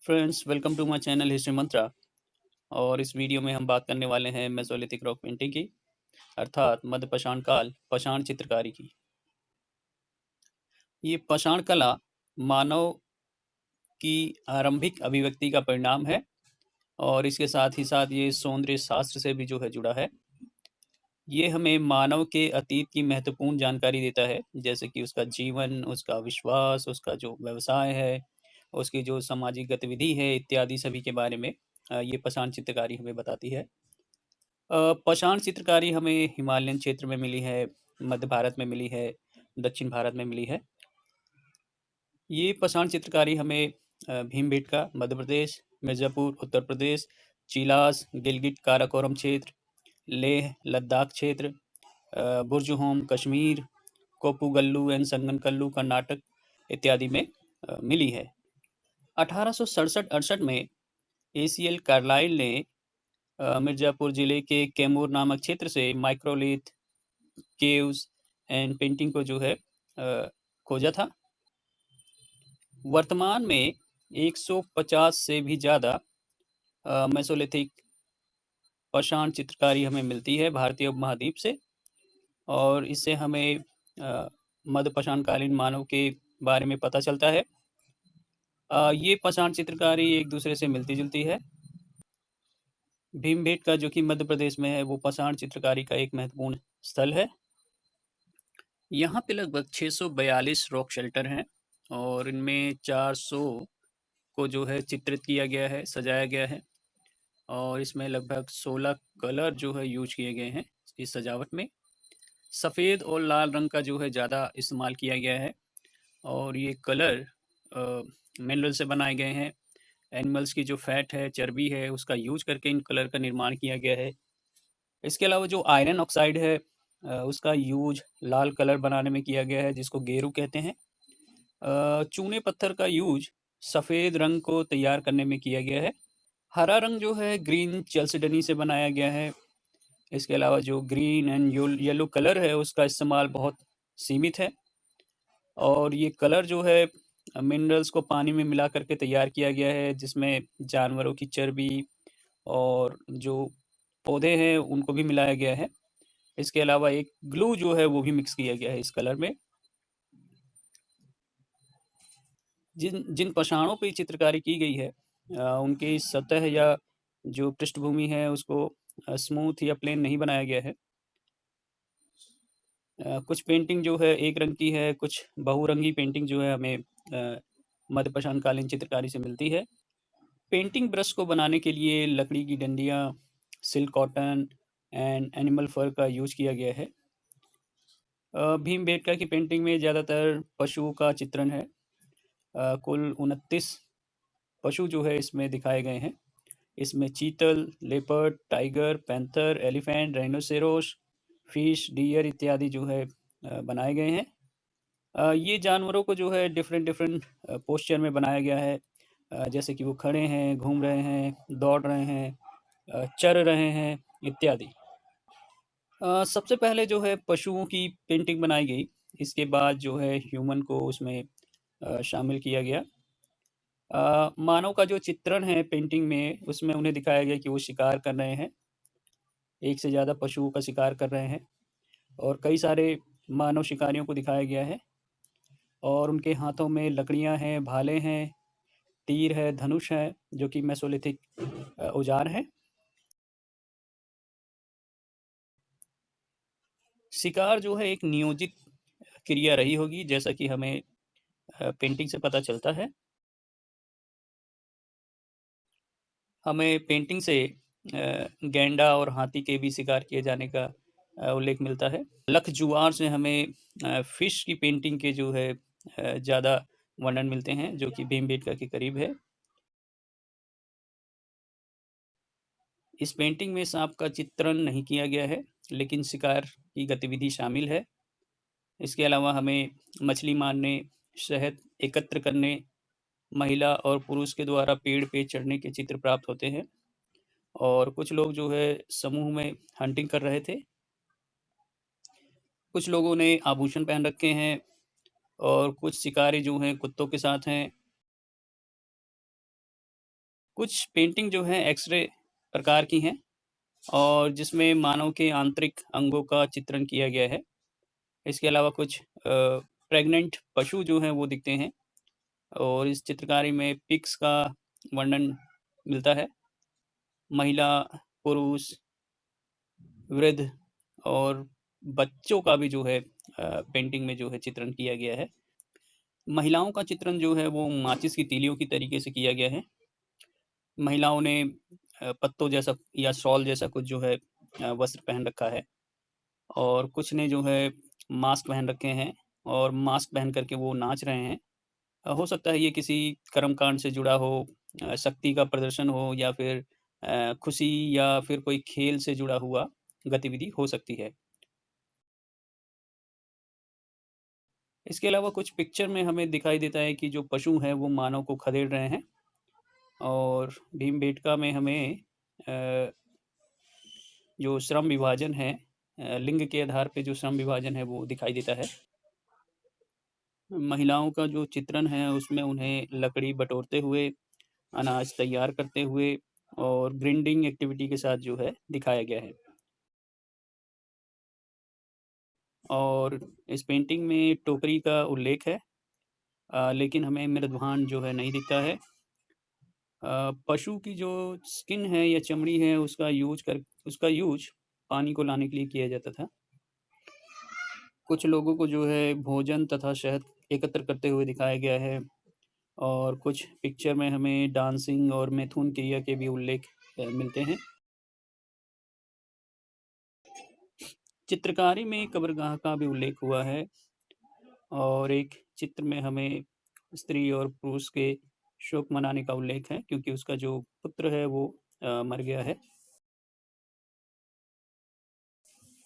Friends, welcome to my channel history Mantra. और इस video में हम बात करने वाले हैं मेसोलिथिक रॉक पेंटिंग की, अर्थात मध्य पाषाण काल पाषाण चित्रकारी की। ये पाषाण कला मानव की आरंभिक अभिव्यक्ति का परिणाम है और इसके साथ ही साथ ये सौंदर्य शास्त्र से भी जो है जुड़ा है। ये हमें मानव के अतीत की महत्वपूर्ण जानकारी देता है, जैसे कि उसका जीवन, उसका विश्वास, उसका जो व्यवसाय है, उसकी जो सामाजिक गतिविधि है इत्यादि सभी के बारे में ये पाषाण चित्रकारी हमें बताती है। पाषाण चित्रकारी हमें हिमालयन क्षेत्र में मिली है, मध्य भारत में मिली है, दक्षिण भारत में मिली है। ये पाषाण चित्रकारी हमें भीमबेटका मध्य प्रदेश, मिर्ज़ापुर उत्तर प्रदेश, चिलास, गिलगित काराकोरम क्षेत्र, लेह लद्दाख क्षेत्र, बुर्ज़होम कश्मीर, कोपुगल्लू एंड संगनकल्लू कर्नाटक इत्यादि में मिली है। 1867-68 में एसीएल कार्लाइल ने मिर्ज़ापुर जिले के कैमूर नामक क्षेत्र से माइक्रोलिथ, केव्स एंड पेंटिंग को जो है खोजा था। वर्तमान में 150 से भी ज़्यादा मेसोलिथिक पाषाण चित्रकारी हमें मिलती है भारतीय उपमहाद्वीप से, और इससे हमें मध्य पाषाणकालीन मानव के बारे में पता चलता है। ये पाषाण चित्रकारी एक दूसरे से मिलती-जुलती है। भीमबेटका जो कि मध्य प्रदेश में है, वो पाषाण चित्रकारी का एक महत्वपूर्ण स्थल है। यहाँ पे लगभग 642 रॉक शेल्टर हैं और इनमें 400 को जो है चित्रित किया गया है, सजाया गया है, और इसमें लगभग 16 कलर जो है यूज किए गए हैं इस सजावट में। सफ़ेद और लाल रंग का जो है ज़्यादा इस्तेमाल किया गया है, और ये कलर मिनरल से बनाए गए हैं। एनिमल्स की जो फैट है, चर्बी है, उसका यूज करके इन कलर का निर्माण किया गया है। इसके अलावा जो आयरन ऑक्साइड है उसका यूज लाल कलर बनाने में किया गया है, जिसको गेरू कहते हैं। चूने पत्थर का यूज सफ़ेद रंग को तैयार करने में किया गया है। हरा रंग जो है ग्रीन चेल्सिडनी से बनाया गया है। इसके अलावा जो ग्रीन एंड येलो कलर है उसका इस्तेमाल बहुत सीमित है, और ये कलर जो है मिनरल्स को पानी में मिला करके तैयार किया गया है, जिसमें जानवरों की चर्बी और जो पौधे हैं उनको भी मिलाया गया है। इसके अलावा एक ग्लू जो है वो भी मिक्स किया गया है इस कलर में। जिन जिन पाषाणों पे चित्रकारी की गई है उनकी सतह या जो पृष्ठभूमि है उसको स्मूथ या प्लेन नहीं बनाया गया है। कुछ पेंटिंग जो है एक रंग की है, कुछ बहुरंगी पेंटिंग जो है हमें मध्य पाषाणकालीन चित्रकारी से मिलती है। पेंटिंग ब्रश को बनाने के लिए लकड़ी की डंडियाँ, सिल्क कॉटन एंड एनिमल फर का यूज किया गया है। भीमबेटका की पेंटिंग में ज़्यादातर पशुओं का चित्रण है। कुल 29 पशु जो है इसमें दिखाए गए हैं। इसमें चीतल, leopard, tiger, panther, elephant, rhinoceros, fish, deer इत्यादि जो है बनाए गए हैं। ये जानवरों को जो है डिफरेंट डिफरेंट पोस्चर में बनाया गया है, जैसे कि वो खड़े हैं, घूम रहे हैं, दौड़ रहे हैं, चर रहे हैं इत्यादि। सबसे पहले जो है पशुओं की पेंटिंग बनाई गई, इसके बाद जो है ह्यूमन को उसमें शामिल किया गया। मानव का जो चित्रण है पेंटिंग में, उसमें उन्हें दिखाया गया कि वो शिकार कर रहे हैं, एक से ज़्यादा पशुओं का शिकार कर रहे हैं, और कई सारे मानव शिकारियों को दिखाया गया है, और उनके हाथों में लकड़ियाँ हैं, भाले हैं, तीर है, धनुष है, जो कि मेसोलिथिक औजार हैं। शिकार जो है एक नियोजित क्रिया रही होगी, जैसा कि हमें पेंटिंग से पता चलता है। हमें पेंटिंग से गैंडा और हाथी के भी शिकार किए जाने का उल्लेख मिलता है। लखजुआर से हमें फिश की पेंटिंग के जो है ज़्यादा वर्णन मिलते हैं, जो कि भीमबेटका के करीब है। इस पेंटिंग में सांप का चित्रण नहीं किया गया है, लेकिन शिकार की गतिविधि शामिल है। इसके अलावा हमें मछली मारने, शहद एकत्र करने, महिला और पुरुष के द्वारा पेड़ पे चढ़ने के चित्र प्राप्त होते हैं, और कुछ लोग जो है समूह में हंटिंग कर रहे थे। कुछ लोगों ने आभूषण पहन रखे हैं, और कुछ शिकारी जो हैं कुत्तों के साथ हैं। कुछ पेंटिंग जो है एक्स-रे प्रकार की हैं और जिसमें मानव के आंतरिक अंगों का चित्रण किया गया है। इसके अलावा कुछ प्रेग्नेंट पशु जो हैं वो दिखते हैं और इस चित्रकारी में पिग्स का वर्णन मिलता है। महिला, पुरुष, वृद्ध और बच्चों का भी जो है पेंटिंग में जो है चित्रण किया गया है। महिलाओं का चित्रण जो है वो माचिस की तीलियों की तरीके से किया गया है। महिलाओं ने पत्तों जैसा या शॉल जैसा कुछ जो है वस्त्र पहन रखा है और कुछ ने जो है मास्क पहन रखे हैं और मास्क पहन कर के वो नाच रहे हैं। हो सकता है ये किसी कर्मकांड से जुड़ा हो, शक्ति का प्रदर्शन हो या फिर खुशी या फिर कोई खेल से जुड़ा हुआ गतिविधि हो सकती है। इसके अलावा कुछ पिक्चर में हमें दिखाई देता है कि जो पशु हैं वो मानव को खदेड़ रहे हैं और भीमबेटका में हमें अ, जो श्रम विभाजन है, लिंग के आधार पे जो श्रम विभाजन है वो दिखाई देता है। महिलाओं का जो चित्रण है उसमें उन्हें लकड़ी बटोरते हुए, अनाज तैयार करते हुए और ग्राइंडिंग एक्टिविटी के साथ जो है दिखाया गया है। और इस पेंटिंग में टोकरी का उल्लेख है, लेकिन हमें मृदभान जो है नहीं दिखता है। पशु की जो स्किन है या चमड़ी है उसका यूज़ पानी को लाने के लिए किया जाता था। कुछ लोगों को जो है भोजन तथा शहद एकत्र करते हुए दिखाया गया है और कुछ पिक्चर में हमें डांसिंग और मैथुन क्रिया के भी उल्लेख मिलते हैं। चित्रकारी में कब्रगाह का भी उल्लेख हुआ है और एक चित्र में हमें स्त्री और पुरुष के शोक मनाने का उल्लेख है क्योंकि उसका जो पुत्र है वो मर गया है।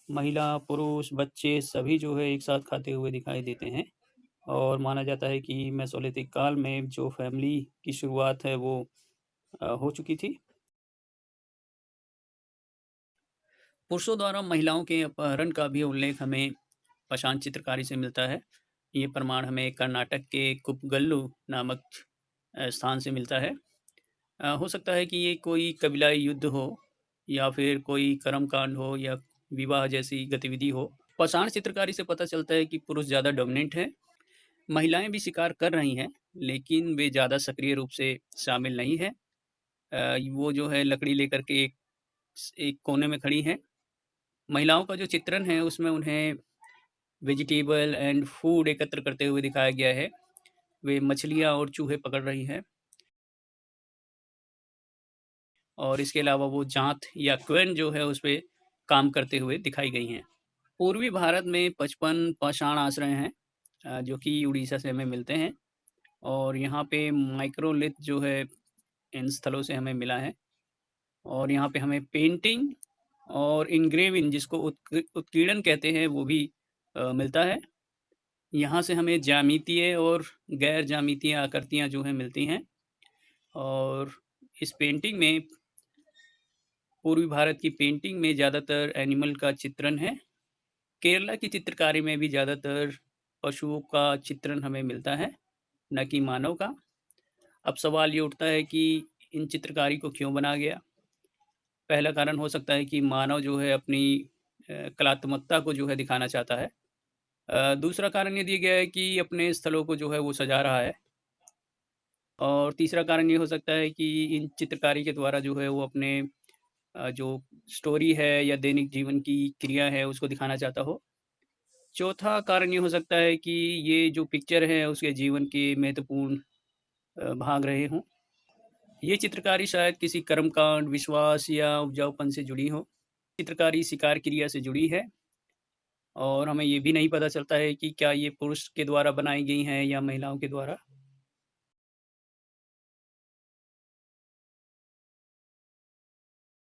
महिला, पुरुष, बच्चे सभी जो है एक साथ खाते हुए दिखाई देते हैं और माना जाता है कि मेसोलिथिक काल में जो फैमिली की शुरुआत है वो हो चुकी थी। पुरुषों द्वारा महिलाओं के अपहरण का भी उल्लेख हमें पाषाण चित्रकारी से मिलता है। ये प्रमाण हमें कर्नाटक के कुप्पगल्लू नामक स्थान से मिलता है। हो सकता है कि ये कोई कबीलाई युद्ध हो या फिर कोई कर्मकांड हो या विवाह जैसी गतिविधि हो। पाषाण चित्रकारी से पता चलता है कि पुरुष ज़्यादा डोमिनेंट है। महिलाएं भी शिकार कर रही हैं, लेकिन वे ज़्यादा सक्रिय रूप से शामिल नहीं हैं। वो जो है लकड़ी लेकर के एक एक कोने में खड़ी हैं। महिलाओं का जो चित्रण है उसमें उन्हें वेजिटेबल एंड फूड एकत्र करते हुए दिखाया गया है। वे मछलियाँ और चूहे पकड़ रही हैं और इसके अलावा वो जांत या क्वेन जो है उस पे काम करते हुए दिखाई गई हैं। पूर्वी भारत में 55 पाषाण आश्रय हैं, जो कि उड़ीसा से हमें मिलते हैं और यहाँ पे माइक्रोलिथ जो है इन स्थलों से हमें मिला है और यहाँ पे हमें पेंटिंग और इंग्रेविंग जिसको उत्कीर्णन कहते हैं वो भी मिलता है। यहाँ से हमें ज्यामितीय और गैर ज्यामितीय आकृतियाँ जो हैं मिलती हैं और इस पेंटिंग में पूर्वी भारत की पेंटिंग में ज़्यादातर एनिमल का चित्रण है। केरला की चित्रकारी में भी ज़्यादातर पशुओं का चित्रण हमें मिलता है, न कि मानव का। अब सवाल ये उठता है कि इन चित्रकारी को क्यों बनाया गया? पहला कारण हो सकता है कि मानव जो है अपनी कलात्मकता को जो है दिखाना चाहता है। दूसरा कारण ये दिया गया है कि अपने स्थलों को जो है वो सजा रहा है और तीसरा कारण ये हो सकता है कि इन चित्रकारी के द्वारा जो है वो अपने जो स्टोरी है या दैनिक जीवन की क्रिया है उसको दिखाना चाहता हो। चौथा कारण ये हो सकता है कि ये जो पिक्चर है उसके जीवन के महत्वपूर्ण भाग रहे हों। ये चित्रकारी शायद किसी कर्मकांड, विश्वास या उपजाऊपन से जुड़ी हो। चित्रकारी शिकार क्रिया से जुड़ी है और हमें ये भी नहीं पता चलता है कि क्या ये पुरुष के द्वारा बनाई गई हैं या महिलाओं के द्वारा।